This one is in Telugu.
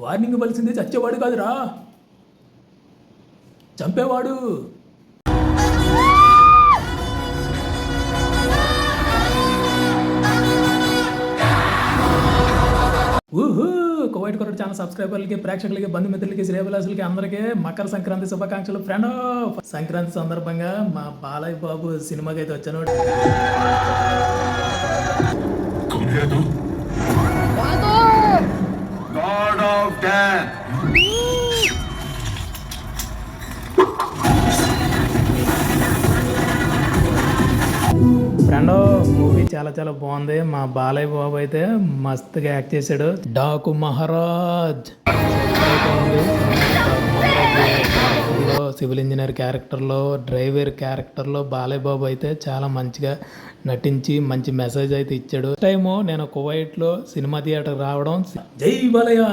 వార్నింగ్ ఇవ్వాల్సింది చచ్చేవాడు కాదురా, చంపేవాడు. ఊహూ కువైట్ కొరడు ఛానల్ సబ్స్క్రైబర్లకి, ప్రేక్షకులకి, బంధుమిత్రులకి, శ్రేయభిలాషులకి అందరికీ మకర సంక్రాంతి శుభాకాంక్షలు. ఫ్రెండ్, సంక్రాంతి సందర్భంగా మా బాలయ్య బాబు సినిమాకి అయితే వచ్చాను. God of Death. Friend, movie చాలా చాలా బాగుంది. మా బాలయ్య బాబు అయితే మస్తుగా యాక్ట్ చేశాడు. డాకు మహారాజ్ సివిల్ ఇంజనీర్ క్యారెక్టర్లో, డ్రైవర్ క్యారెక్టర్లో బాలయ్య బాబు అయితే చాలా మంచిగా నటించి మంచి మెసేజ్ అయితే ఇచ్చాడు. టైము నేను కువైట్లో సినిమా థియేటర్ రావడం, జై బాలయ్య.